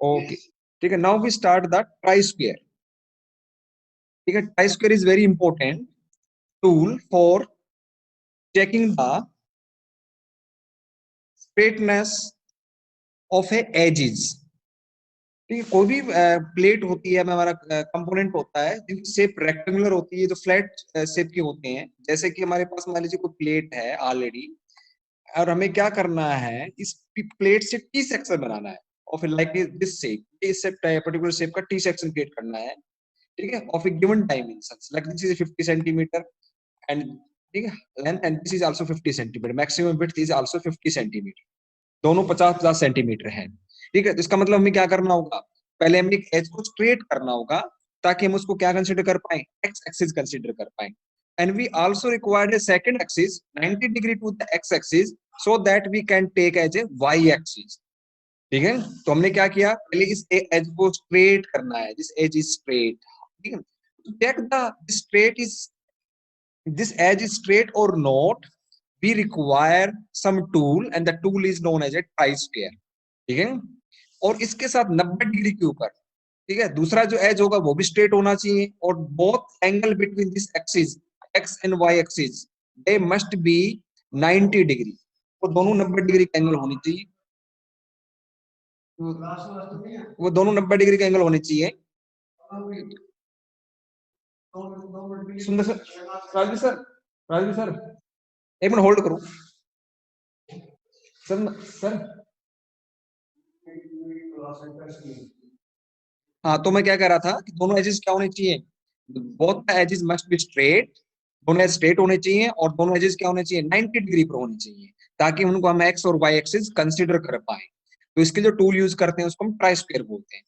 Okay, ठीक है। Now we start the try square. ठीक है, try square is very important tool for checking the straightness of a edges. ठीक है, कोई भी प्लेट होती है, हमारा कंपोनेंट होता है जिनकी शेप रेक्टेंगुलर होती है, जो फ्लैट शेप के होते हैं। जैसे कि हमारे पास मान लीजिए कोई प्लेट है ऑलरेडी, और हमें क्या करना है, इस प्लेट से टी सेक्शन बनाना है, और फिर लाइक दिस शेप, इस पर्टिकुलर शेप का टी सेक्शन क्रिएट करना है। ठीक है, of A given dimensions, like this is 50 centimetre and, ठीक है, length, and this is also 50 centimetre, maximum width is also 50 centimetre, दोनों 50-50 सेंटीमीटर है। ठीक है, तो इसका मतलब हमें क्या करना होगा, पहले हमें एक एज को स्ट्रेट करना होगा, ताकि हम उसको क्या कंसीडर कर पाए, एक्स एक्सिस कंसीडर कर पाए। And we also required a second axis 90 degree to the x axis, so that we can take as a y axis. ठीक है, तो हमने क्या किया, पहले इस एज को स्ट्रेट करना है, दिस एज इज स्ट्रेट। ठीक है, to check the straight is this edge is straight or not, we require some tool and the tool is known as a tri-square। ठीक है, और इसके साथ 90 डिग्री के ऊपर, ठीक है, दूसरा जो एज होगा वो भी स्ट्रेट होना चाहिए, और both angle between this axis, x and y axis, they must be 90 degree, वो दोनों 90 डिग्री का एंगल होनी चाहिए, वो दोनों 90 डिग्री का एंगल होनी चाहिए। सुंदर sir, Rajvi sir, Rajvi sir, एक मिनट होल्ड करो सर। सर, हाँ, तो मैं क्या कह रहा था कि दोनों एजेस क्या होने चाहिए, both the edges must be straight, दोनों एज स्ट्रेट होने चाहिए, और दोनों एजेस क्या होने चाहिए, 90 डिग्री पर होने चाहिए, ताकि उनको हम एक्स और वाई एक्सिस कंसीडर कर पाए। तो इसके जो टूल यूज करते हैं उसको हम ट्राई स्क्वायर बोलते हैं।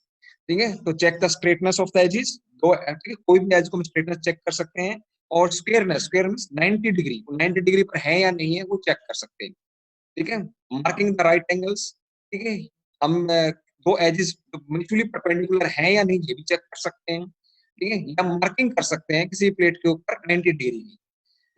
ठीक है, तो check the straightness of the edges, दो, ठीक है, कोई भी एज को हम स्ट्रेटनेस चेक कर सकते हैं, और स्क्वायरनेस, स्क्वायरनेस 90 डिग्री, 90 डिग्री पर है या नहीं है वो चेक कर सकते हैं। ठीक है, मार्किंग द राइट एंगल्स, ठीक है, हम दो एजेस म्यूचुअली परपेंडिकुलर हैं या नहीं ये भी चेक कर सकते हैं। ठीक है, या मार्किंग कर सकते हैं किसी प्लेट के ऊपर 90 डिग्री की,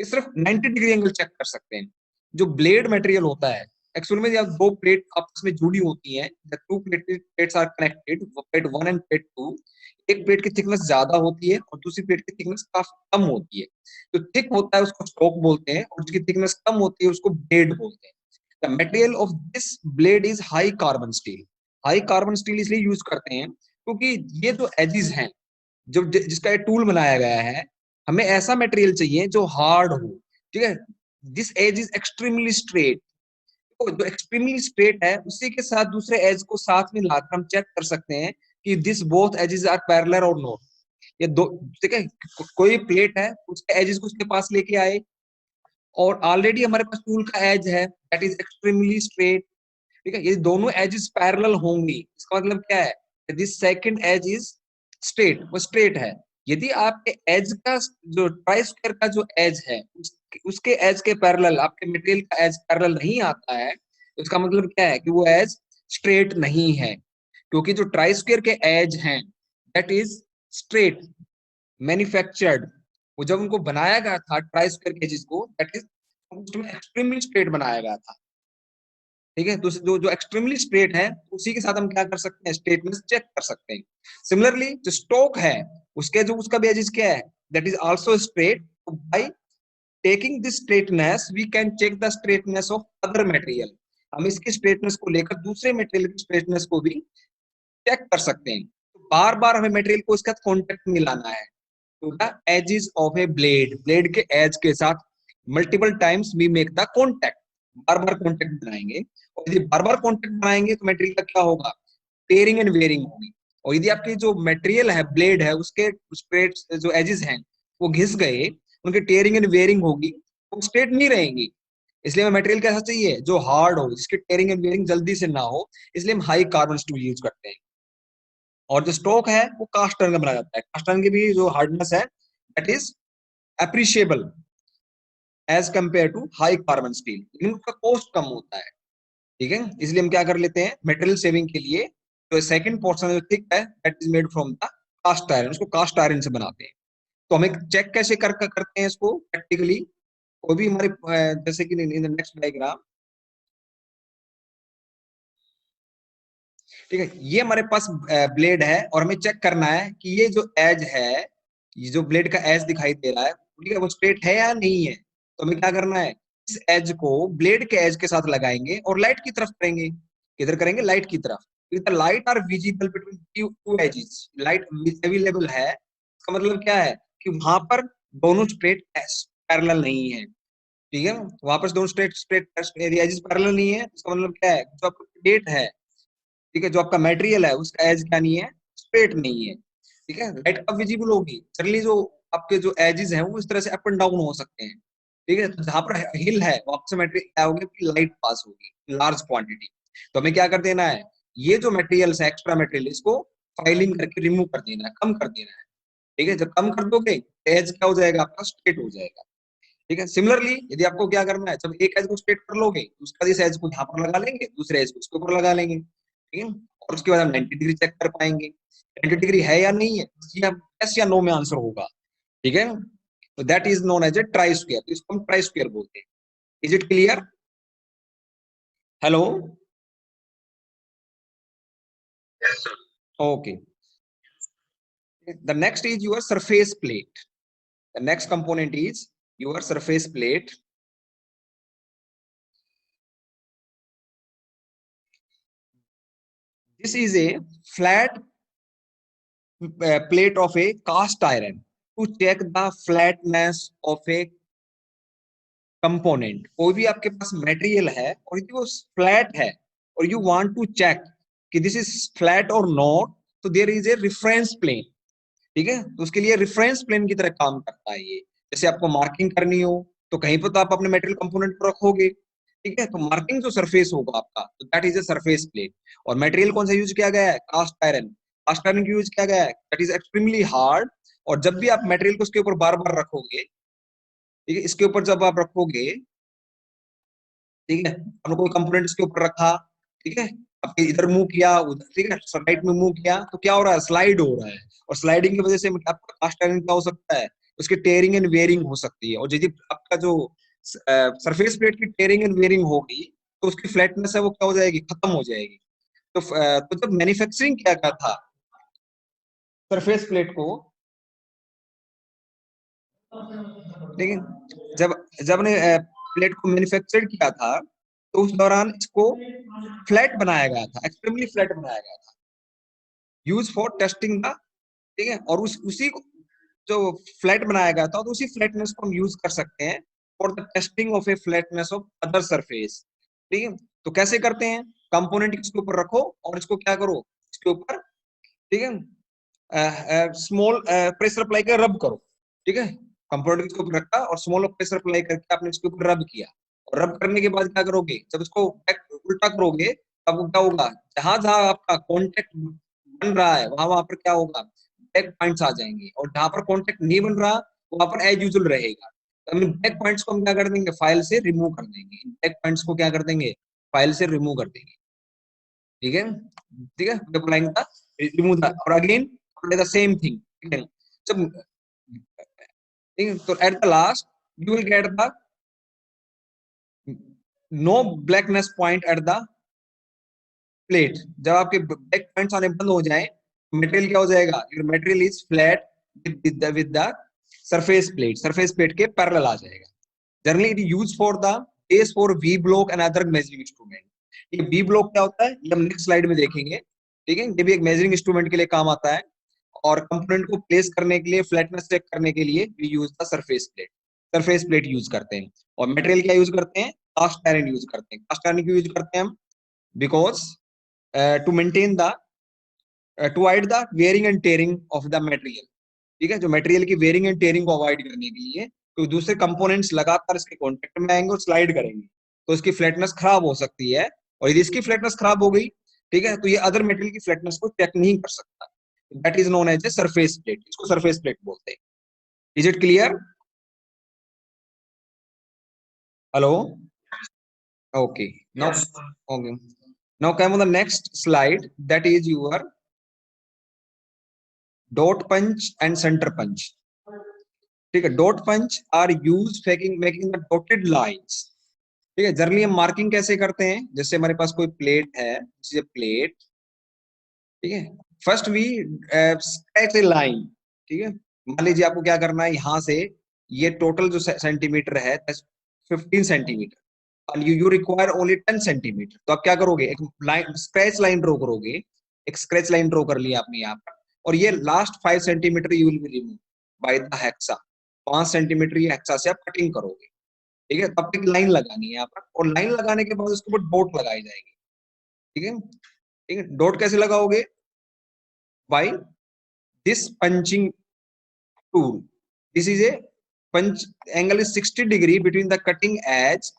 ये सिर्फ 90 डिग्री एंगल चेक कर सकते हैं। जो ब्लेड मटेरियल होता है, एक्चुअल में जब दो प्लेट आपस में जुड़ी होती हैं, the two plates are connected, plate 1 and plate 2, एक प्लेट की थिकनेस ज्यादा होती है और दूसरी प्लेट की थिकनेस काफी कम होती है। जो थिक होता है उसको स्टोक बोलते हैं, और जिसकी थिकनेस कम होती है उसको ब्लेड बोलते हैं। The material of this blade is high carbon steel. High carbon steel इसलिए यूज करते हैं क्योंकि ये जो एजिस हैं, जो जिसका ये टूल बनाया गया है, हमें ऐसा मटेरियल चाहिए जो हार्ड हो। ठीक है, this edge is extremely straight, तो जो एक्सट्रीमली स्ट्रेट है उसी के साथ दूसरे एज को साथ में लाकर हम चेक कर सकते हैं कि this both edges are parallel और नॉट। ये दो, ठीक है, कोई प्लेट है उसके एजेस को उसके पास लेके आए, और ऑलरेडी हमारे पास टूल का एज है दैट इज एक्सट्रीमली स्ट्रेट। ठीक है, ये दोनों एजेस पैरेलल होंगी, इसका मतलब क्या है, this second edge is straight, वो स्ट्रेट है। यदि आपके एज का जो ट्राई स्क्वायर का जो एज है उसके एज के पैरेलल आपके मटेरियल का एज पैरेलल नहीं आता है, तो इसका मतलब क्या है कि वो एज स्ट्रेट नहीं है, क्योंकि जो ट्राई स्क्वायर के एज हैं दैट इज स्ट्रेट मैन्युफैक्चर्ड, वो जब उनको बनाया गया था ट्राई स्क्वायर के एजेस को, दैट इज उसमें एक्सट्रीमली स्ट्रेट बनाया गया था। ठीक है, तो जो जो एक्सट्रीमली स्ट्रेट है उसी के साथ हम क्या कर सकते हैं, स्ट्रेटनेस चेक कर सकते हैं। सिमिलरली जो स्टोक है, उसके जो उसका भी एजिस क्या है, that is also straight. By taking this straightness we can check the straightness of other material, हम इसकी स्ट्रेटनेस को लेकर दूसरे मटेरियल की स्ट्रेटनेस को भी चेक कर सकते हैं। तो बार बार हमें मटेरियल को इसका कॉन्टेक्ट में लाना है, to the edges of a blade, blade के एज के साथ multiple times we make the contact, बार बार कॉन्टेक्ट बनाएंगे, और यदि बार बार कॉन्टेक्ट बनाएंगे तो मटेरियल का क्या होगा, टेयरिंग एंड वेयरिंग होगी। और यदि आपकी जो मटेरियल है, ब्लेड है, उसके स्ट्रेट जो एजेस हैं वो घिस गए, उनके टेयरिंग एंड वेयरिंग होगी, वो स्ट्रेट नहीं रहेंगी। इसलिए हमें मटेरियल कैसा चाहिए, जो हार्ड हो, जिसकी टेयरिंग एंड वेयरिंग जल्दी से ना हो, इसलिए हम हाई कार्बन स्टील यूज करते हैं। और जो स्टोक है वो कास्ट आयरन का बनाया जाता है, कास्ट आयरन की भी जो हार्डनेस है that is appreciable as compare to high carbon steel, लेकिन उसका कॉस्ट कम होता है। ठीक है, इसलिए हम क्या कर लेते हैं, मटेरियल सेविंग के लिए जो सेकंड पोर्शन जो थिक है that is made from the cast iron, उसको कास्ट आयरन से बनाते हैं। तो हमें चेक कैसे करते हैं इसको प्रैक्टिकली, कोई भी हमारे जैसे कि इन द नेक्स्ट डायग्राम, ठीक है, ये हमारे पास ब्लेड है और हमें चेक करना है कि ये जो एज है, ये जो ब्लेड का एज दिखाई दे रहा है, ठीक है, वो स्ट्रेट है या नहीं है। तो हमें क्या करना है, इस एज को ब्लेड के एज के साथ लगाएंगे और लाइट की तरफ करेंगे। किधर करेंगे, लाइट की तरफ। The light are visible between two edges, light available है, इसका मतलब क्या है कि वहां पर दोनों स्ट्रेट पैरेलल नहीं है। ठीक है, वहां पर दोनों स्ट्रेट स्ट्रेट एजेस पैरेलल नहीं है, इसका मतलब क्या है, जो आपका प्लेट है, ठीक है, जो आपका मटेरियल है उसका एज क्या नहीं है, स्ट्रेट नहीं है। ठीक है, लाइट कब विजिबल होगी, जनरली जो आपके जो एजेस हैं वो इस तरह से अप एंड डाउन हो सकते हैं। ठीक है, तो जहां पर हिल है वहां से मटेरियल क्या होगी कि लाइट पास होगी लार्ज क्वांटिटी। तो हमें क्या कर देना है, ये जो मटेरियल है एक्स्ट्रा मटेरियल, इसको फाइलिंग करके रिमूव कर देना है, कम कर देना है। ठीक है, जब कम कर दोगे एज क्या हो जाएगा, आपका स्ट्रेट हो जाएगा। ठीक है, सिमिलरली यदि आपको क्या करना है, जब एक एज को स्ट्रेट कर लोगे तो उसका इस एज को यहाँ पर लगा लेंगे, दूसरे एज को उसके ऊपर लगा लेंगे। ठीक है, और उसके बाद हम 90 डिग्री चेक कर पाएंगे 90 डिग्री है या नहीं है, यस या नो में आंसर होगा। ठीक है, तो that is known as a try square, तो इसको हम ट्राई स्क्वायर बोलते हैं। Is it clear? Hello? Okay, the next is your surface plate. The next component is your surface plate. This is a flat plate of a cast iron to check the flatness of a component। कोई भी आपके पास material है और यदि वो flat है और you want to check कि दिस इज फ्लैट और नॉट, तो there is a reference plane. ठीक है, तो उसके लिए रेफरेंस प्लेन की तरह काम करता है ये। जैसे आपको मार्किंग करनी हो तो कहीं पर तो आप अपने मटेरियल कंपोनेंट को रखोगे। ठीक है, तो मार्किंग जो सरफेस होगा आपका, तो that is a surface plane. और मटेरियल कौन सा यूज किया गया है, cast iron. Cast iron use किया गया है, दैट इज एक्सट्रीमली हार्ड। और जब भी आप मटेरियल को उसके ऊपर बार बार रखोगे, ठीक है, इसके ऊपर जब आप रखोगे, ठीक है, आपने कोई कंपोनेंट इसके ऊपर रखा, ठीक है, आपने इधर मूव किया उधर, ठीक है, राइट में मूव किया, तो क्या हो रहा है, स्लाइड हो रहा है। और स्लाइडिंग की वजह से आपका कास्ट आयरन क्या हो सकता है, उसकी टेयरिंग एंड वेयरिंग हो सकती है। और यदि आपका जो सरफेस प्लेट की टेयरिंग एंड वेयरिंग होगी, तो उसकी फ्लैटनेस है वो क्या हो जाएगी, खत्म हो जाएगी। तो जब मैन्युफैक्चरिंग किया गया था सरफेस प्लेट को, ठीक है, जब जब ने प्लेट को मैन्युफैक्चर किया था, तो उस दौरान इसको फ्लैट बनाया गया था, एक्सट्रीमली फ्लैट बनाया गया था, यूज फॉर टेस्टिंग द। ठीक है, और उसी को जो फ्लैट बनाया गया था, तो उसी फ्लैटनेस को हम यूज कर सकते हैं for the testing of A flatness of other surface. ठीक है, तो कैसे करते हैं, कंपोनेंट इसके ऊपर रखो और इसको क्या करो, इसके ऊपर, ठीक है, स्मॉल प्रेशर अप्लाई कर रब करो। ठीक है, कंपोनेंट इसके ऊपर रखा और स्मॉल प्रेशर अप्लाई करके आपने इसके ऊपर रब किया। और रब करने के बाद क्या करोगे, जब इसको उल्टा करोगे तब क्या होगा, जहां जहां आपका कॉन्टेक्ट बन रहा है वहां वहां पर क्या होगा, बैक पॉइंट्स आ जाएंगे, और जहां पर कॉन्टेक्ट नहीं बन रहा वहां पर एज यूजुअल रहेगा। तो हम बैक पॉइंट्स को हम क्या कर देंगे, फाइल से रिमूव कर देंगे, बैक पॉइंट्स को क्या कर देंगे, फाइल से रिमूव कर देंगे। ठीक है, ठीक है, अप्लाइंग द रिमूव द, और अगेन द सेम थिंग। ठीक है, जब, ठीक है, तो at the last you will get the no blackness point at the plate. जब आपके ब्लैक पॉइंट्स आने बंद हो जाए, मटेरियल क्या हो जाएगा, your material is flat with the surface plate के पैरेलल आ जाएगा। Generally it use for the base for V block and other measuring instrument. ये वी ब्लॉक क्या होता है, ये हम नेक्स्ट स्लाइड में देखेंगे। ठीक है, ये भी एक मेजरिंग इंस्ट्रूमेंट के लिए काम आता है, और कंपोनेंट को प्लेस करने के लिए, फ्लैटनेस चेक करने के लिए we use the surface plate use करते हैं। और मटेरियल क्या यूज करते हैं, कास्ट आयरन यूज करते हैं। कास्ट आयरन क्यों यूज करते हैं हम, because to maintain the, to avoid the wearing and tearing of the material. ठीक है, जो मटेरियल की वेयरिंग एंड टेयरिंग को अवॉइड करने के लिए, तो दूसरे कंपोनेंट्स लगातार इसके कांटेक्ट में आएंगे और स्लाइड करेंगे, तो इसकी फ्लैटनेस खराब हो सकती है। और यदि इसकी फ्लैटनेस खराब हो गई, ठीक है, तो ये अदर मटेरियल की फ्लैटनेस को चेक नहीं कर सकता। That is known as a surface plate, इसको सरफेस प्लेट बोलते हैं। Is it clear? Hello? Okay, now, okay, now come on the next slide, that is your dot punch and centre punch. ठीक है, dot punch are use making making the dotted lines. ठीक है, generally हम marking कैसे करते हैं, जैसे हमारे पास कोई प्लेट है, जैसे प्लेट, ठीक है, first we sketch a line. ठीक है, मान लीजिए आपको क्या करना है, यहाँ से ये टोटल जो सेंटीमीटर है 15 centimetre, you require only 10 centimetre. तो आप क्या करोगे, एक लाइन स्क्रैच लाइन ड्रॉ करोगे, एक स्क्रैच लाइन ड्रॉ कर लिया आपने यहाँ पर, और ये last 5 centimetre you will be remove by the hexa. 5 centimetre ये हेक्सा से आप कटिंग करोगे। ठीक है, तब तक लाइन लगानी है यहाँ पर, और लाइन लगाने के बाद उसके ऊपर डॉट लगाई जाएगी। ठीक है, ठीक है, डॉट कैसे लगाओगे, by this punching tool. This is a punch, angle is 60 degree between the cutting edge.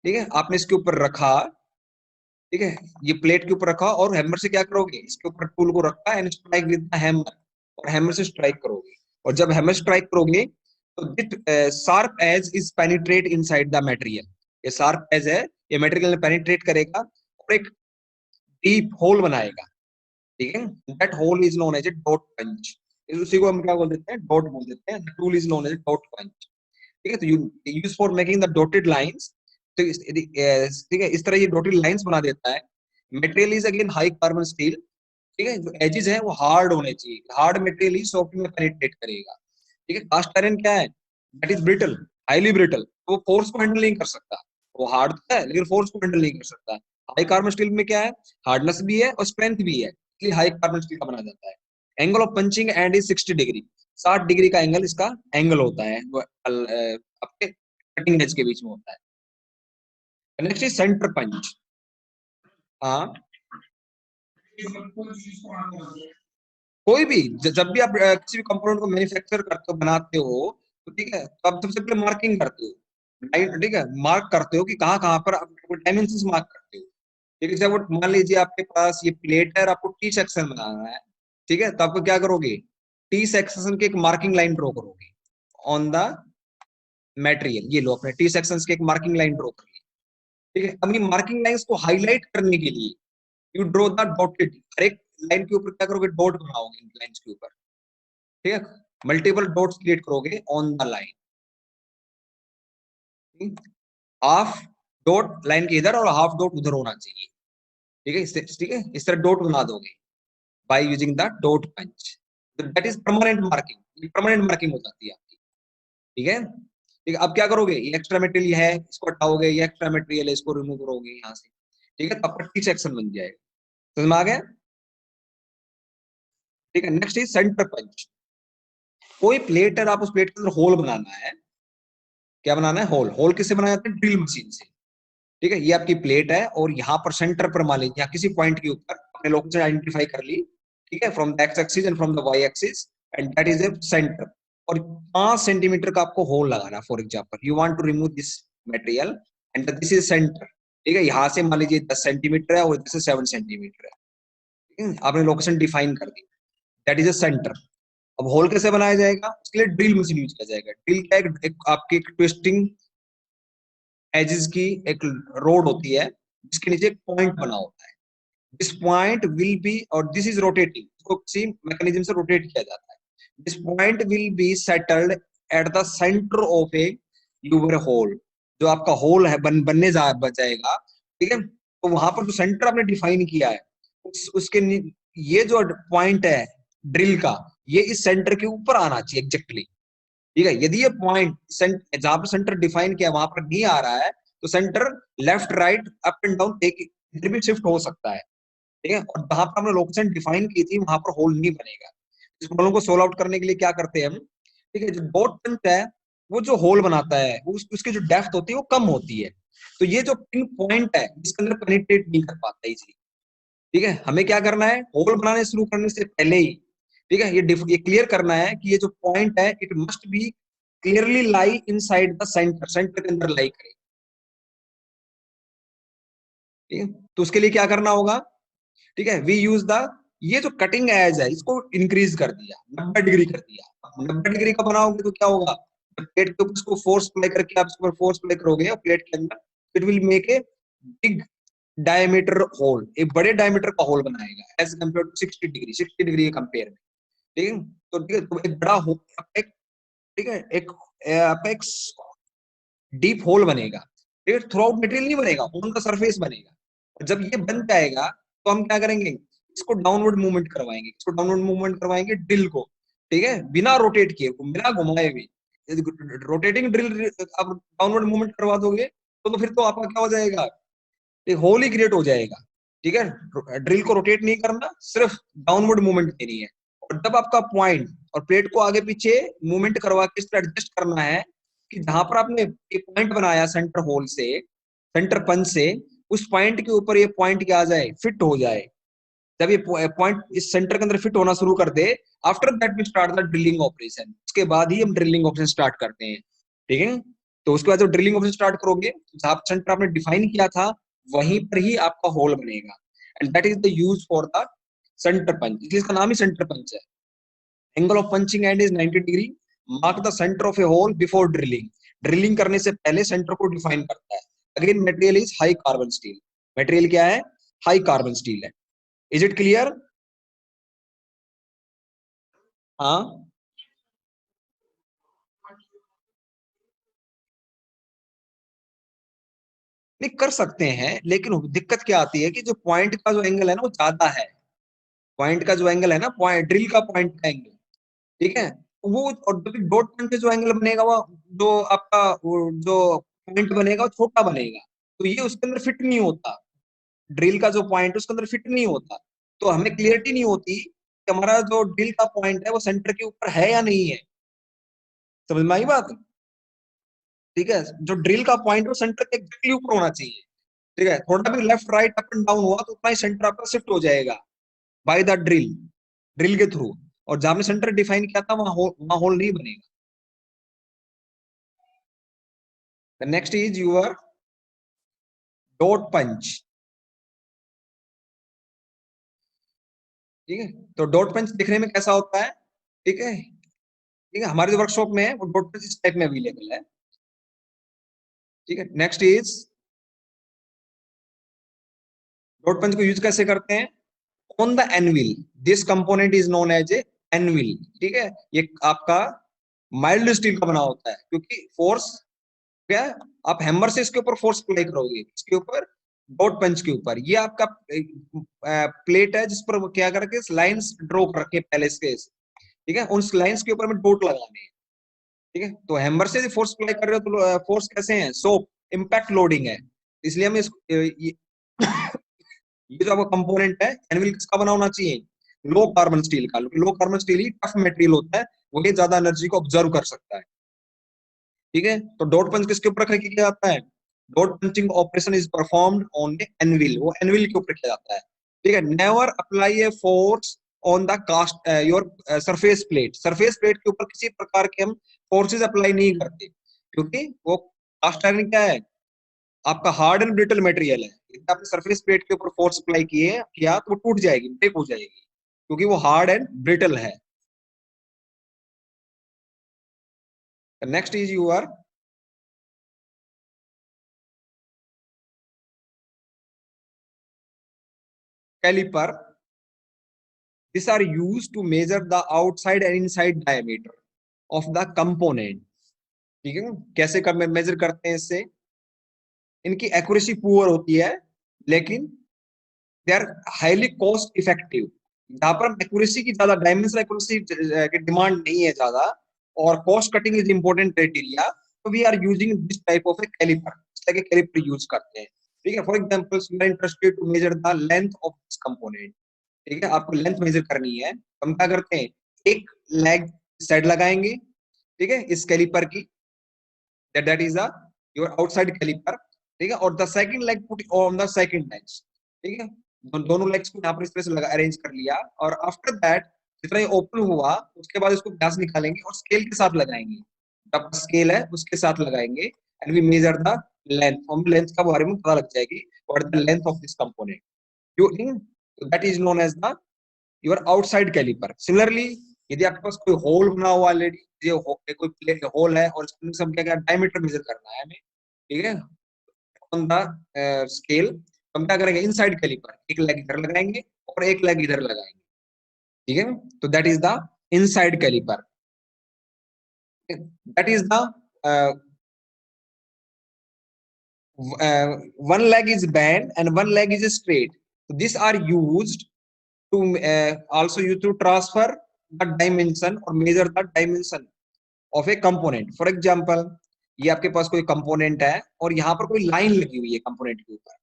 ठीक है, आपने इसके ऊपर रखा, ठीक है, ये प्लेट के ऊपर रखा, और हैमर से क्या करोगे, इसके ऊपर टूल को रखा and strike with the hammer, और हैमर से स्ट्राइक करोगे। और जब हैमर स्ट्राइक करोगे तो that sharp edge is penetrate inside the material. ये शार्प एज है, ये मटेरियल में पेनिट्रेट करेगा और एक डीप होल बनाएगा। ठीक है, that hole is known as a dot punch. उसी को हम क्या बोल देते हैं, डॉट बोल देते हैं। The tool is known as dot punch. ठीक है, तो you use for making the dotted lines. तो ठीक है, इस तरह ये डॉटेड लाइंस बना देता है। Material is again high carbon steel. ठीक है, जो एजेस है वो हार्ड होने चाहिए, हार्ड मटेरियल ही सॉफ्ट में पेनिट्रेट करेगा। ठीक है, कास्ट आयरन क्या है, that is brittle, highly brittle, वो फोर्स को हैंडल नहीं कर सकता। वो हार्ड है लेकिन फोर्स को हैंडल नहीं कर सकता। हाई कार्बन स्टील में क्या है, हार्डनेस भी है और स्ट्रेंथ भी है, इसलिए हाई कार्बन स्टील का बना जाता है। Angle of punching and is 60 degree. 60 degree का एंगल इसका एंगल होता है, आपके कटिंग एज के बीच में होता है। Next is centre punch. हाँ, कोई भी जब भी आप किसी भी कंपोनेंट को मैन्युफैक्चर करते हो, बनाते हो, तो ठीक है, तो आप सबसे पहले मार्किंग करते हो, राइट, ठीक है, मार्क करते हो कि कहाँ कहाँ पर आपको डायमेंशन मार्क करते हो। ठीक है, जब वो मान लीजिए आपके पास ये प्लेट है और आपको टी सेक्शन बनाना है, ठीक है, तो आपको क्या करोगे, टी सेक्शन के एक मार्किंग लाइन ड्रॉ करोगे ऑन द मटेरियल। ये लो, अपने टी सेक्शन के एक मार्किंग लाइन ड्रॉ कर ली। ठीक है, अपनी मार्किंग लाइंस को हाईलाइट करने के लिए यू ड्रॉ द डॉटेड, हर एक लाइन के ऊपर क्या करोगे, डॉट बनाओगे इन लाइंस के ऊपर। ठीक है, मल्टीपल डॉट्स क्रिएट करोगे on the line. Half dot line के इधर और हाफ डॉट उधर होना चाहिए। ठीक है, ठीक है, इस तरह डॉट बना दोगे by using the dot punch. That is permanent marking, ये परमानेंट मार्किंग हो जाती है आपकी। ठीक है, ठीक है, अब क्या करोगे, ये एक्स्ट्रा मटेरियल है इसको हटाओगे, ये एक्स्ट्रा मटेरियल है इसको रिमूव करोगे यहाँ से। ठीक है, तो आपका टी सेक्शन बन जाएगा। समझ में आ गया। ठीक है, नेक्स्ट इज सेंटर पंच। कोई प्लेट है, आप उस प्लेट के अंदर होल बनाना है। क्या बनाना है, होल। होल किससे बनाया जाता है, ड्रिल मशीन से। ठीक है, ये आपकी प्लेट है और यहाँ पर सेंटर पर मान लीजिए, यहाँ किसी पॉइंट के ऊपर अपने लोकेशन आइडेंटिफाई कर ली। ठीक है, from the x axis and from the Y axis, and that is a centre. और 5 सेंटीमीटर का आपको होल लगाना। For example you want to remove this material and this is centre. ठीक है, यहाँ से मान लीजिए 10 सेंटीमीटर है और इधर से 7 सेंटीमीटर है। ठीक है, आपने लोकेशन डिफाइन कर दी, दैट इज ए सेंटर। अब होल कैसे बनाया जाएगा, उसके लिए ड्रिल मशीन यूज किया जाएगा। ड्रिल क्या है, आपकी एक ट्विस्टिंग एजेस की एक रोड होती है जिसके नीचे एक पॉइंट बना होता है। दिस पॉइंट विल बी, और दिस इज रोटेटिंग, इसको किसी मैकेनिज्म से रोटेट किया जाता है। This point will be settled at the centre of a your hole. जो आपका होल है बनने जाएगा। ठीक है, तो वहां पर जो सेंटर आपने डिफाइन किया है, उसके ये जो पॉइंट है ड्रिल का, ये इस सेंटर के ऊपर आना चाहिए एग्जैक्टली। ठीक है, यदि ये पॉइंट जहां पर सेंटर डिफाइन किया वहां पर नहीं आ रहा है, तो centre left right up and down इधर भी शिफ्ट हो सकता है। ठीक है, और जहां पर हमने लोकेशन डिफाइन की थी वहां पर होल नहीं बनेगा। इस प्रॉब्लम को सोल्व आउट करने के लिए क्या करते हैं हम, ठीक है, जो डॉट पंच है वो जो होल बनाता है वो उसकी जो डेप्थ होती है वो कम होती है। तो ये जो पिन पॉइंट है इसके अंदर पेनिट्रेट नहीं कर पाता इजीली। ठीक है, हमें क्या करना है, होल बनाने शुरू करने से पहले ही, ठीक है, ये क्लियर करना है कि ये जो पॉइंट है it must be clearly lie inside the centre, centre के अंदर लाई करे। ठीक है, तो उसके लिए क्या करना होगा, ठीक है, वी यूज द, ये जो कटिंग एज है इसको इंक्रीज कर दिया, 90 डिग्री कर दिया। 90 डिग्री का बनाओगे तो क्या होगा, प्लेट के ऊपर इसको फोर्स अप्लाई करके आप इसको फोर्स अप्लाई करोगे और प्लेट के अंदर it will make a big diameter hole, एक बड़े डायमीटर का होल बनाएगा as compare to 60 degree, 60 degree के कंपेयर में। ठीक है, तो ठीक है, तो एक बड़ा होल, एक, ठीक है, एक आपका एक डीप होल बनेगा। ठीक है, थ्रू आउट मटेरियल नहीं बनेगा, ऑन द सरफेस बनेगा। और जब ये बन जाएगा तो हम क्या करेंगे, इसको डाउनवर्ड मूवमेंट करवाएंगे, इसको डाउनवर्ड मूवमेंट करवाएंगे ड्रिल को, ठीक है, बिना रोटेट किए, बिना घुमाए हुए। रोटेटिंग ड्रिल आप डाउनवर्ड मूवमेंट करवा दोगे तो फिर तो आपका क्या हो जाएगा, एक होल ही क्रिएट हो जाएगा, ठीक है। ड्रिल को रोटेट नहीं करना, सिर्फ डाउनवर्ड मूवमेंट देनी है। और जब आपका पॉइंट और प्लेट को आगे पीछे मूवमेंट करवा के इस तरह एडजस्ट करना है कि जहां पर आपने एक पॉइंट बनाया सेंटर होल से, सेंटर पंच से, उस पॉइंट के ऊपर ये पॉइंट क्या आ जाए, फिट हो जाए। जब ये पॉइंट इस सेंटर के अंदर फिट होना शुरू कर दे, after that we start the drilling operation, उसके बाद ही हम ड्रिलिंग ऑपरेशन स्टार्ट करते हैं, ठीक है। तो उसके बाद जब ड्रिलिंग ऑपरेशन स्टार्ट करोगे, जहां सेंटर आपने डिफाइन किया था वहीं पर ही आपका होल बनेगा, and that is the use for the centre punch, इसलिए इसका नाम ही सेंटर पंच है। Angle of punching and is 90 degree, mark the centre of a hole before drilling, drilling करने से पहले सेंटर को डिफाइन करता है। Again material is high carbon steel, material क्या है, हाई कार्बन स्टील है। Is it clear? हाँ, नहीं कर सकते हैं, लेकिन दिक्कत क्या आती है कि जो पॉइंट का जो एंगल है ना वो ज्यादा है, पॉइंट का जो एंगल है ना, पॉइंट ड्रिल का पॉइंट का एंगल, ठीक है, वो, और डॉट पॉइंट पे जो एंगल बनेगा वो, जो आपका जो पॉइंट बनेगा वो छोटा बनेगा, तो ये उसके अंदर फिट नहीं होता, ड्रिल का जो पॉइंट उसके अंदर फिट नहीं होता। तो हमें क्लियरिटी नहीं होती कि हमारा जो ड्रिल का पॉइंट है वो सेंटर के ऊपर है या नहीं है। समझ में आई बात? ठीक है, जो ड्रिल का पॉइंट है वो सेंटर के एग्जैक्टली ऊपर होना चाहिए, ठीक है। थोड़ा भी left right up and down हुआ तो उतना ही सेंटर आपका शिफ्ट हो जाएगा बाय द ड्रिल, ड्रिल के थ्रू। और जहां में सेंटर डिफाइन किया था वहां होल नहीं बनेगा। The next is your dot punch, ठीक है। तो डॉट पंच दिखने में कैसा होता है, ठीक है, ठीक है, हमारे जो वर्कशॉप में है वो डॉट पंच इस टाइप में अवेलेबल है, ठीक है। नेक्स्ट इज डॉट पंच को यूज कैसे करते हैं, on the anvil, this component is known as a anvil, ठीक है। ये आपका माइल्ड स्टील का बना होता है, क्योंकि फोर्स क्या है, आप हैमर से इसके ऊपर फोर्स अप्लाई करोगे, इसके ऊपर डॉट पंच के ऊपर, ये आपका प्लेट है जिस पर वो क्या करके लाइंस ड्रॉ करके पहले इसके, ठीक है, उन लाइंस के ऊपर में डॉट लगाने हैं, ठीक है। तो हैमर से फोर्स अप्लाई कर रहे हो तो फोर्स कैसे है, सो इम्पैक्ट लोडिंग है, इसलिए हम ये जो आपका कंपोनेंट है एनविल किसका बना होना चाहिए, लो कार्बन स्टील का। लो कार्बन स्टील ही टफ मटेरियल होता है, वो ये ज्यादा एनर्जी को ऑब्जर्व कर सकता है, ठीक है। तो डॉट पंच किसके ऊपर रख के किया जाता है, dot punching operation is performed on the anvil, वो एनविल के ऊपर किया जाता है, ठीक है। Never apply a force on the cast your surface plate, surface plate के ऊपर किसी प्रकार के हम फोर्सेस अप्लाई नहीं करते, क्योंकि वो कास्ट आयरन क्या है, आपका हार्ड एंड ब्रिटल मटेरियल है। यदि आपने सरफेस प्लेट के ऊपर फोर्स अप्लाई किए किया तो वो टूट जाएगी, ब्रेक हो जाएगी, क्योंकि वो हार्ड एंड ब्रिटल है। Next is your calliper, these are used to measure the outside and inside diameter of the component, ठीक है। कैसे कर मेजर करते हैं इससे, इनकी एक्यूरेसी पुअर होती है, लेकिन they are highly cost effective. यहाँ पर एक्यूरेसी की ज्यादा, डायमेंशनल एक्यूरेसी की डिमांड नहीं है ज्यादा, और cost cutting is important criteria, तो we are using this type of a caliper, इस तरह के कैलिपर यूज करते हैं, ठीक है। For example you are interested to measure the length of this component, ठीक है, आपको लेंथ मेजर करनी है, तो हम क्या करते हैं, एक लेग साइड लगाएंगे, ठीक है, इस कैलिपर की, that is the your outside calliper, ठीक है। और the second leg put on the second legs, ठीक है, दोनों लेग्स को यहाँ पर इस तरह से लगा अरेंज कर लिया, और आफ्टर दैट जितना ये ओपन हुआ उसके बाद इसको व्यास निकालेंगे और स्केल के साथ लगाएंगे, जब स्केल है उसके साथ लगाएंगे, and we measure the length, हम लेंथ का बारे में पता लग जाएगी, what the length of this component, you that is known as the your outside calliper. Similarly यदि आपके पास कोई होल बना हुआ ऑलरेडी, ये कोई प्लेट होल है और इसके अंदर हम क्या डायमीटर मेजर करना है हमें, ठीक है, ऑन द स्केल, हम क्या करेंगे, इनसाइड कैलिपर, एक लेग इधर लगाएंगे और एक लेग इधर लगाएंगे, ठीक है। तो that is the inside calliper, that is the one leg is bent and one leg is straight, so these are used to also use to transfer the dimension or measure the dimension of a component. For example, ये आपके पास कोई component है और यहाँ पर कोई line लगी हुई है कंपोनेंट के ऊपर,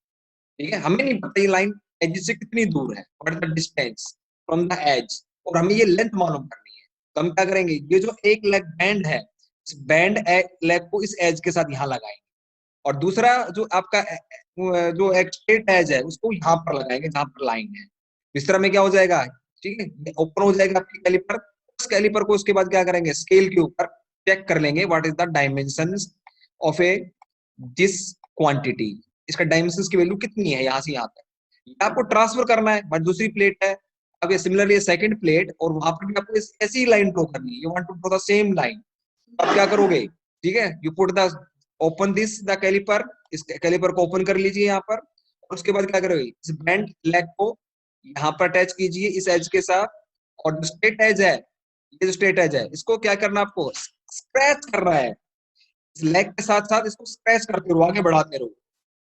ठीक है। हमें नहीं पता ये लाइन एज से कितनी दूर है, what is the distance from the edge, और हमें ये लेंथ मालूम करनी है। तो हम क्या करेंगे, ये जो एक लेग बैंड है, इस बैंड लेग को इस एज के साथ यहाँ लगाएंगे, और दूसरा जो आपका जो एक स्ट्रेट एज है उसको यहाँ पर लगाएंगे जहां पर लाइन है। इस तरह में क्या हो जाएगा, ठीक है, ओपन हो जाएगा आपकी कैलिपर। उस कैलिपर को उसके बाद क्या करेंगे, स्केल के ऊपर चेक कर लेंगे what is the dimensions of A this quantity, इसका डायमेंशंस की वैल्यू कितनी है यहाँ से यहाँ तक। ये आपको ट्रांसफर करना है, बट दूसरी प्लेट है, अब ये सिमिलरली सेकंड प्लेट, और वहां पर भी आपको ऐसी लाइन ड्रॉ करनी है, you want to draw the same line. अब क्या करोगे, ठीक है, you put the open this the calliper, इस कैलिपर को ओपन कर लीजिए यहाँ पर, और उसके बाद क्या करोगे, इस बेंड लेग को यहाँ पर अटैच कीजिए इस एज के साथ, और जो स्ट्रेट एज है, ये जो स्ट्रेट एज है, इसको क्या करना है, आपको स्क्रैच करना है। इस लेग के साथ साथ इसको स्क्रैच करते रहो, आगे बढ़ाते रहो,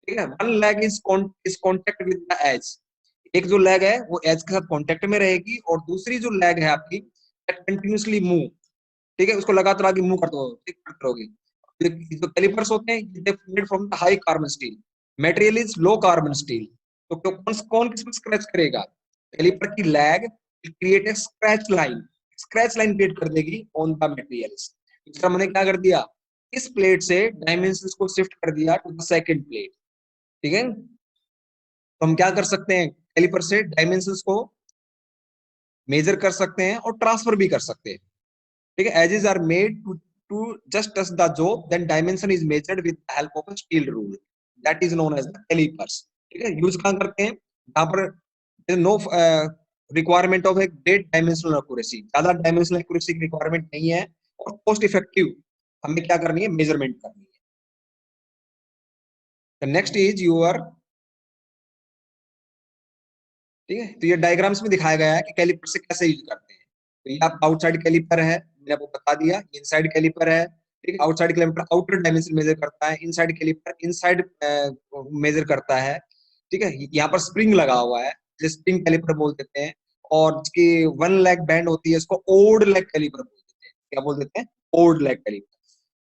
ठीक है। One leg is contact with the edge, एक जो लेग है वो एज के साथ कांटेक्ट में रहेगी, और दूसरी जो लेग है आपकी कंटिन्यूसली मूव, ठीक है, उसको लगातार आगे मूव करते रहोगे, ठीक करते रहोगे। जो कैलिपर्स होते हैं ये made from the high carbon steel, material is low carbon steel. तो कौन कौन किसमें स्क्रैच करेगा, कैलिपर की leg create a scratch line, scratch line create कर देगी ऑन द मटेरियल्स। इस तरह मैंने क्या कर दिया, इस प्लेट से डायमेंशंस को शिफ्ट कर दिया टू द सेकंड प्लेट, ठीक है। तो हम क्या कर सकते हैं, कैलिपर से डायमेंशंस को मेजर कर सकते हैं और ट्रांसफर भी कर सकते हैं, ठीक है। Edges are made to just touch the job, then dimension is measured with the help of a steel rule, that is known as the callipers, ठीक है। यूज कहां करते हैं, जहां पर no requirement of a great dimensional accuracy, ज्यादा dimensional accuracy की requirement नहीं है, और कॉस्ट इफेक्टिव हमें क्या करनी है, मेजरमेंट करनी है। नेक्स्ट इज यूर, ठीक है, तो ये डायग्राम्स में दिखाया गया है कि कैलिपर से कैसे यूज करते हैं। तो ये आप आउटसाइड कैलिपर है, मैंने आपको बता दिया, इनसाइड कैलिपर है, ठीक है। Outside calliper outer dimension measure करता है, इनसाइड कैलिपर इनसाइड मेजर करता है, ठीक है। यहाँ पर स्प्रिंग लगा हुआ है, जिसे स्प्रिंग कैलिपर बोल देते हैं, और जिसकी वन लेग बैंड होती है इसको ओड लेग कैलिपर बोल देते हैं। क्या बोल देते हैं, ओड लेग कैलिपर,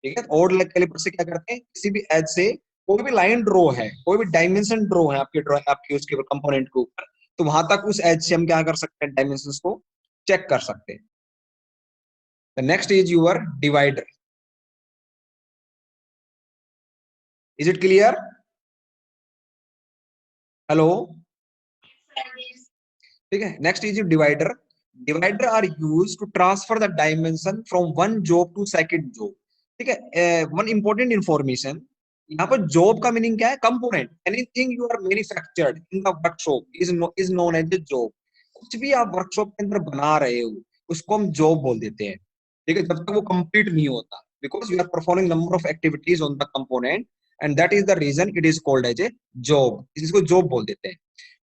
ठीक है। ओड लेग कैलिपर से क्या करते हैं, किसी भी एज से कोई भी लाइन ड्रॉ है, कोई भी डायमेंशन ड्रॉ है आपके ड्रॉ आपके उसके कंपोनेंट के ऊपर, तो वहां तक उस एज से हम क्या कर सकते हैं, डायमेंशंस को चेक कर सकते हैं। The next is your divider, is it clear, hello, ठीक है। Next is divider, divider are use to transfer the dimension from one job to second job, ठीक है। वन इंपॉर्टेंट इंफॉर्मेशन, यहाँ पर जॉब का मीनिंग क्या है, component, anything you are manufactured in the workshop is known as a job. कुछ भी आप वर्कशॉप के अंदर बना रहे हो उसको हम जॉब बोल देते हैं, ठीक है, जब तक वो कंप्लीट नहीं होता, because you are performing number of activities on the component, and that is the reason it is called as a job, इसको जॉब बोल देते हैं,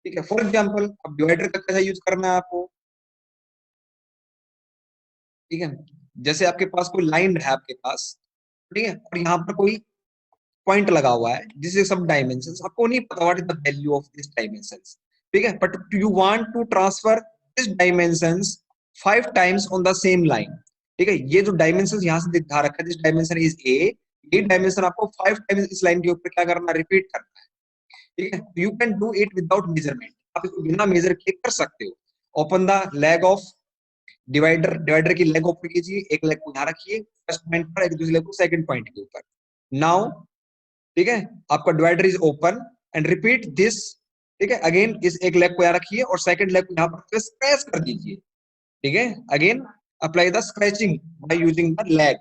ठीक है। फॉर एग्जाम्पल, अब डिवाइडर का कैसा यूज करना है आपको, ठीक है। जैसे आपके पास कोई लाइन है आपके पास, ठीक है, और यहाँ पर कोई पॉइंट लगा हुआ है, दिस इज सम डायमेंशंस, आपको नहीं पता what is the value of this dimensions, ठीक है, but you want to transfer this dimensions 5 times on the same line, ठीक है। ये जो डायमेंशंस यहाँ से दिखा रखा है, दिस डायमेंशन इज ए, ये डायमेंशन आपको 5 टाइम्स इस लाइन के ऊपर क्या करना, रिपीट करना है, ठीक है। You can do it without measurement, आप इसको बिना मेजर किए कर सकते हो। Open the leg of divider, divider की लेग ओपन कीजिए, एक लेग को यहाँ रखिए फर्स्ट पॉइंट पर, एक दूसरे लेग को सेकंड पॉइंट के ऊपर। नाउ, ठीक है, आपका divider is open and repeat this, ठीक है। अगेन इस एक लेग को यहाँ रखिए और सेकंड लेग को यहाँ पर स्क्रैच कर दीजिए, ठीक है। Again apply the scratching bye using the leg,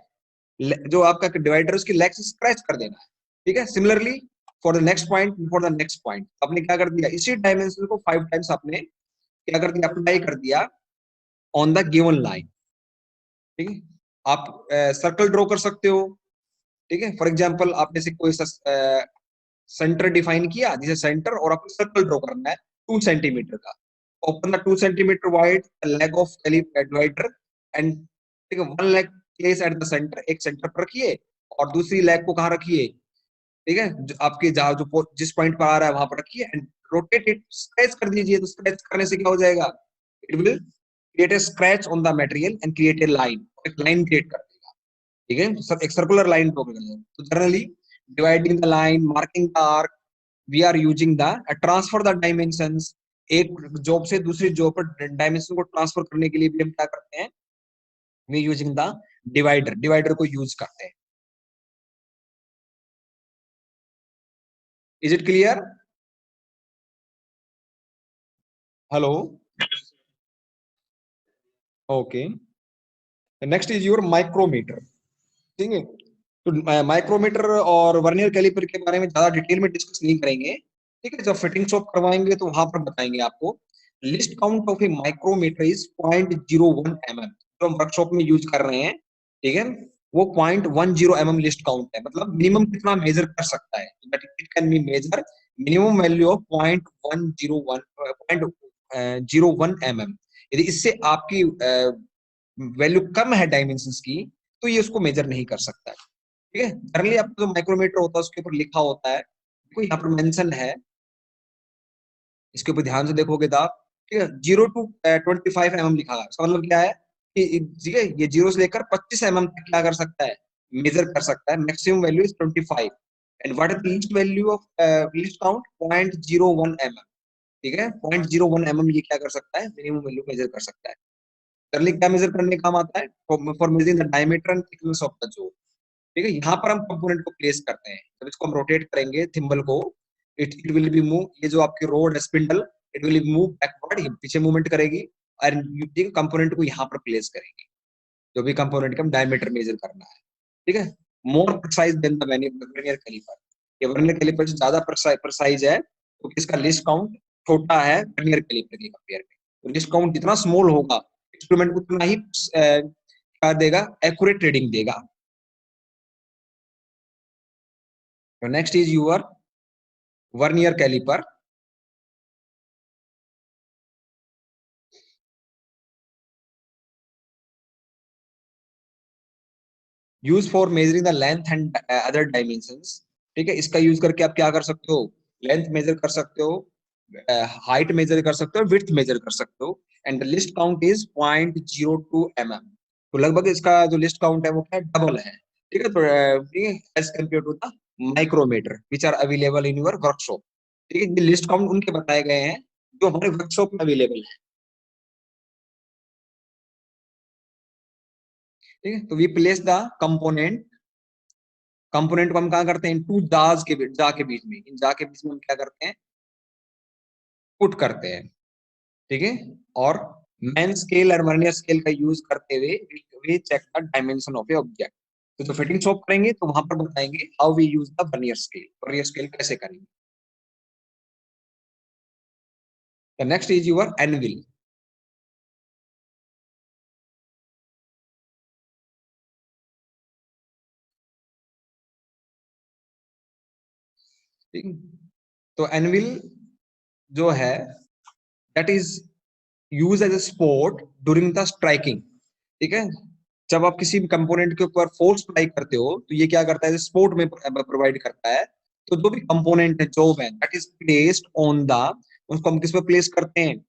जो आपका डिवाइडर है उसकी लेग से स्क्रैच कर देना है, ठीक है। Similarly for the next point, for the next point आपने क्या कर दिया, इसी डायमेंशन को 5 टाइम्स आपने क्या कर दिया, अप्लाई कर दिया ऑन द गिवन लाइन, ठीक है। आप सर्कल ड्रॉ कर सकते हो, ठीक है। फॉर एग्जाम्पल आपने से कोई सेंटर डिफाइन किया, जिसे सेंटर, और आपको सर्कल ड्रॉ करना है 2 सेंटीमीटर का। Open the 2 centimetre wide leg of divider, and ठीक है, one leg place at the centre, एक सेंटर पर रखिए और दूसरी लेग को कहाँ रखिए, ठीक है, जो आपके जहाँ जो जिस पॉइंट पर आ रहा है वहां पर रखिए, एंड रोटेट इट, स्क्रैच कर दीजिए। तो स्क्रैच करने से क्या हो जाएगा, it will create a scratch on the material and create a line, एक लाइन क्रिएट कर देगा, ठीक है, सब एक सर्कुलर लाइन ड्रॉ कर देगा। तो generally dividing the line, marking the arc, we are using the transfer the dimensions, एक जॉब से दूसरी जॉब पर डायमेंशन को ट्रांसफर करने के लिए भी हम क्या करते हैं, we using the divider, divider को यूज करते हैं। Is it clear? Hello, okay. Next is your micrometer, ठीक है। तो माइक्रोमीटर और वर्नियर कैलिपर के बारे में ज्यादा डिटेल में डिस्कस नहीं करेंगे, ठीक है, जब फिटिंग शॉप करवाएंगे तो वहां पर बताएंगे आपको। Least count of a micrometer इज 0.01 mm, जो हम वर्कशॉप में यूज कर रहे हैं, ठीक है, वो 0.10 mm लिस्ट काउंट है, मतलब मिनिमम कितना मेजर कर सकता है, but it can be measure minimum value of 0.1 mm। यदि इससे आपकी वैल्यू कम है डायमेंशंस की, तो ये उसको मेजर नहीं कर सकता है, ठीक है। जनरली आपका जो माइक्रोमीटर होता है उसके ऊपर लिखा होता है, देखो यहाँ पर मेंशन है, इसके ऊपर ध्यान से देखोगे तो आप, ठीक है, 0 to 25 mm लिखा है, इसका मतलब क्या है कि ठीक है, ये 0 से लेकर 25 mm तक क्या कर सकता है, मेजर कर सकता है, maximum value is 25। And what is the least value of least count, 0.01 mm, ठीक है, 0.01 mm ये क्या कर सकता है, मिनिमम वैल्यू मेजर कर सकता है। जनरली क्या मेजर करने का काम आता है, for measuring the diameter and thickness of the job, ठीक है। यहाँ पर हम कंपोनेंट को प्लेस करते हैं, जब इसको हम रोटेट करेंगे थिम्बल को, it it will be move, ये जो आपकी रोड है spindle, it will move backward, ये पीछे मूवमेंट करेगी, और कंपोनेंट को यहाँ पर प्लेस करेगी, जो भी कंपोनेंट का हम डायमीटर मेजर करना है, ठीक है। More precise than the vernier calliper, ये वर्नियर कैलिपर से ज्यादा प्रिसाइज है, तो इसका लिस्ट काउंट छोटा है वर्नियर कैलिपर के कंपेयर में। तो लिस्ट काउंट जितना स्मॉल होगा, इंस्ट्रूमेंट उतना ही क्या देगा, एक्यूरेट रीडिंग देगा। Next is your vernier calliper, use for measuring the length and other dimensions, ठीक है। इसका यूज करके आप क्या कर सकते हो, लेंथ मेजर कर सकते हो, हाइट मेजर कर सकते हो, विड्थ मेजर कर सकते हो। And the list count is 0.02 mm, तो लगभग इसका जो लिस्ट काउंट है वो क्या डबल है, ठीक है। तो ठीक है, as compare to the micrometer which are available in your workshop, ठीक है, ये लिस्ट काउंट उनके बताए गए हैं जो हमारे वर्कशॉप में अवेलेबल है, ठीक है। तो we place the component, component को हम क्या करते हैं, टू जाज के बीच, जा के बीच में, इन जा के बीच में हम क्या करते हैं, पुट करते हैं, ठीक है। और मेन स्केल और वर्नियर स्केल का यूज करते हुए we check the dimension of a object. तो फिटिंग शॉप करेंगे तो वहां पर बताएंगे how we use the vernier scale कैसे करेंगे। The next is your anvil, ठीक है। तो एनविल जो है, that is use as a support during the striking, ठीक है। जब आप किसी भी कंपोनेंट के ऊपर फोर्स अप्लाई करते हो तो ये क्या करता है, सपोर्ट में प्रोवाइड करता है। तो जो भी कंपोनेंट है, जॉब है, that is placed on the, उसको हम किस पे प्लेस करते हैं,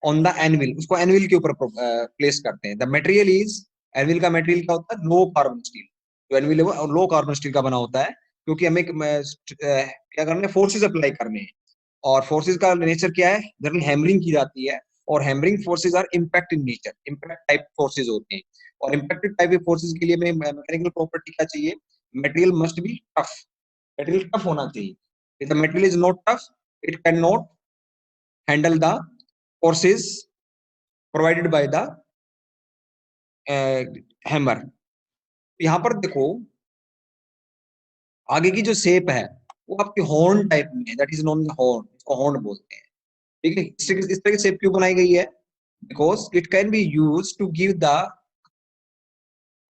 ऑन द एनविल, उसको एनविल के ऊपर प्लेस करते हैं। द मटेरियल इज, एनविल का मटेरियल क्या होता है, लो कार्बन स्टील, जो एनविल है वो लो कार्बन स्टील का बना होता है, क्योंकि हमें क्या करना है, फोर्सेज अप्लाई करने हैं। और फोर्सेज का नेचर क्या है, जनरली हैमरिंग की जाती है, और hammering forces are impact in nature, impact type forces होते हैं। और इम्पैक्टेड टाइप फोर्सेज के लिए में मैकेनिकल प्रॉपर्टी क्या चाहिए, material must be tough, material tough होना चाहिए। If the material is not tough, it can not handle the forces provided by the hammer. यहाँ पर देखो, आगे की जो शेप है वो आपकी हॉर्न टाइप में है, दैट इज नॉन हॉर्न, इसको हॉर्न बोलते हैं, ठीक है। इस तरह की शेप क्यों बनाई गई है, because it can be use to give the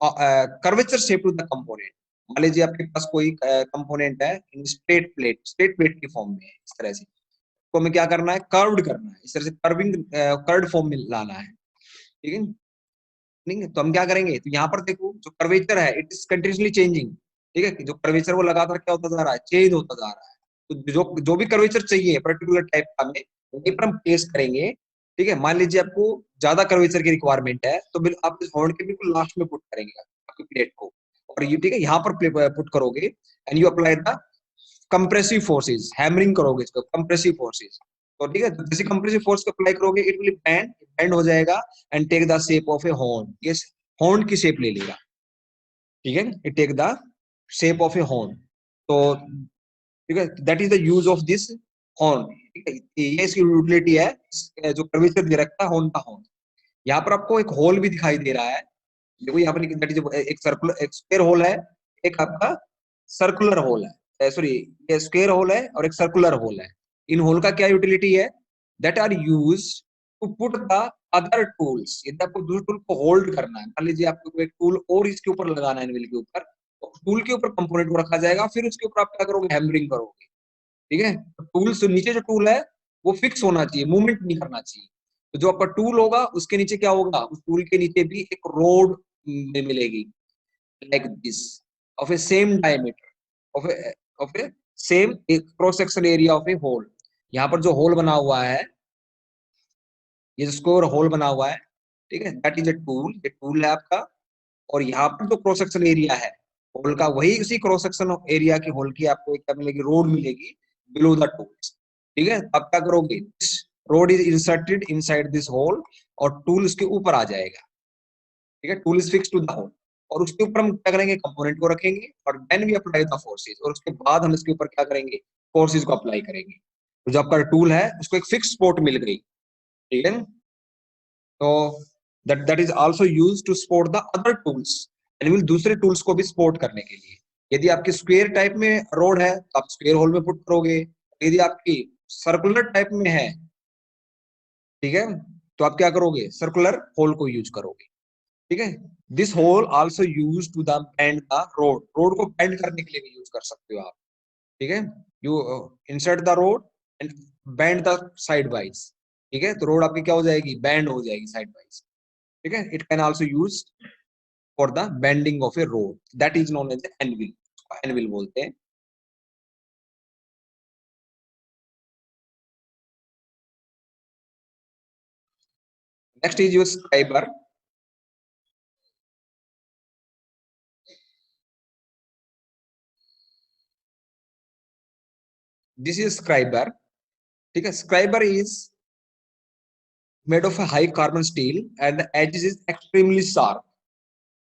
curvature shape to the component. मान लीजिए आपके पास कोई कंपोनेंट है इन स्ट्रेट प्लेट की फॉर्म में है, इस तरह से, तो हमें क्या करना है, कर्व्ड करना है, इस तरह से कर्विंग, कर्व्ड फॉर्म में लाना है, ठीक है। नहीं, तो हम क्या करेंगे, तो यहाँ पर देखो जो कर्वेचर है इट इज कंटिन्यूसली चेंजिंग, ठीक है, जो कर्वेचर वो लगातार क्या होता जा रहा है, चेंज होता जा रहा है। तो जो जो भी कर्वेचर चाहिए पर्टिकुलर टाइप का हमें, वहीं पर हम प्लेस करेंगे, ठीक है, मान लीजिए आपको ज्यादा कर्वेचर की रिक्वायरमेंट है, तो आप इस हॉर्न के बिल्कुल लास्ट में पुट करेंगे आपकी प्लेट को, और ये ठीक है यहाँ पर पुट करोगे, and you apply the compressive forces, hammering करोगे इसको, कंप्रेसिव फोर्सेस। तो ठीक है, जैसे कंप्रेसिव फोर्स को अप्लाई करोगे, इट विल बैंड, बैंड हो जाएगा, and take the shape of a horn, ये हॉर्न की शेप ले लेगा। ठीक है, it take the shape of a horn. तो ठीक है, that is the use of this horn. ठीक है, ये इसकी यूटिलिटी है, जो कर्वेचर दे रखा है हॉर्न का हॉर्न। यहाँ पर आपको एक होल भी दिखाई दे रहा है, देखो यहाँ पर, दैट इज एक सर्कुलर, एक स्क्वायर होल है, एक आपका सर्कुलर होल है, सॉरी, ये स्क्वायर होल है और एक सर्कुलर होल है। इन होल का क्या यूटिलिटी है? That are use to put the other tools. यदि आपको दूसरे टूल को होल्ड करना है, मान लीजिए आपको कोई एक टूल और इसके ऊपर लगाना है, एनविल के ऊपर, तो टूल के ऊपर कंपोनेंट को रखा जाएगा, फिर उसके ऊपर आप क्या करोगे? हैमरिंग करोगे। ठीक है, तो टूल से नीचे जो टूल है वो फिक्स होना चाहिए, मूवमेंट नहीं करना चाहिए। तो जो आपका टूल होगा उसके नीचे क्या होगा? उस टूल के नीचे भी एक रोड मिलेगी, like this, of a same diameter, of a same cross section area of a hole। यहाँ पर जो होल बना हुआ है, ये जो स्क्वायर होल बना हुआ है, ठीक है, दैट इज ए टूल, ये टूल है आपका। और यहाँ पर जो क्रॉस सेक्शन एरिया है होल का, वही उसी क्रॉस सेक्शन एरिया की होल की आपको क्या मिलेगी? रोड मिलेगी बिलो द टूल्स। ठीक है, अब क्या करोगे? Rod is inserted inside this hole, और टूल उसके ऊपर आ जाएगा। ठीक है, tool is fix to the hole, और उसके ऊपर हम क्या करेंगे? कंपोनेंट को रखेंगे, और then we apply the forces, और उसके बाद हम इसके ऊपर क्या करेंगे? फोर्सेज को अप्लाई करेंगे। तो जो आपका टूल है उसको एक फिक्स स्पॉट मिल गई। ठीक है, तो that is also used to support the other tools, and दूसरे टूल्स को भी सपोर्ट करने के लिए। यदि आपकी स्क्वायर टाइप में रोड है तो आप स्क्वायर होल में पुट करोगे, यदि आपकी सर्कुलर टाइप में है, ठीक है, तो आप क्या करोगे? सर्कुलर होल को यूज करोगे। ठीक है, this hole also use to the bend the rod, rod को बेंड करने के लिए भी यूज कर सकते हो आप। ठीक है, you insert the road and bend the side wise. ठीक है, तो रोड आपकी क्या हो जाएगी? बेंड हो जाएगी साइड वाइज। ठीक है, it can also use for the bending of a rod, that is known as anvil, anvil बोलते हैं। Next is your scriber. This is scriber. ठीक है, scriber is made of a high carbon steel and the edges is extremely sharp।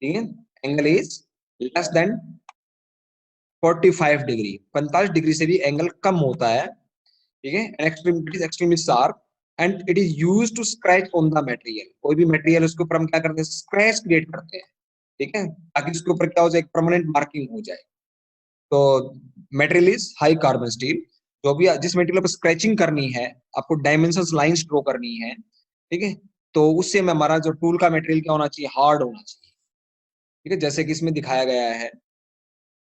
ठीक है, angle is less than 45 degree, 45 degree से भी angle कम होता है। ठीक है, extreme, it is extremely sharp, and it is use to scratch on the material. कोई भी मटेरियल उसके ऊपर हम क्या करते हैं? स्क्रैच क्रिएट करते हैं। ठीक है, ताकि उसके ऊपर क्या हो जाए? परमानेंट मार्किंग हो जाए। तो material is high carbon steel. जो भी जिस मटेरियल पर स्क्रैचिंग करनी है, आपको डायमेंशंस लाइंस ड्रॉ करनी है, ठीक है, तो उससे में हमारा जो टूल का मटेरियल क्या होना चाहिए? हार्ड होना चाहिए। ठीक है, जैसे कि इसमें दिखाया गया है।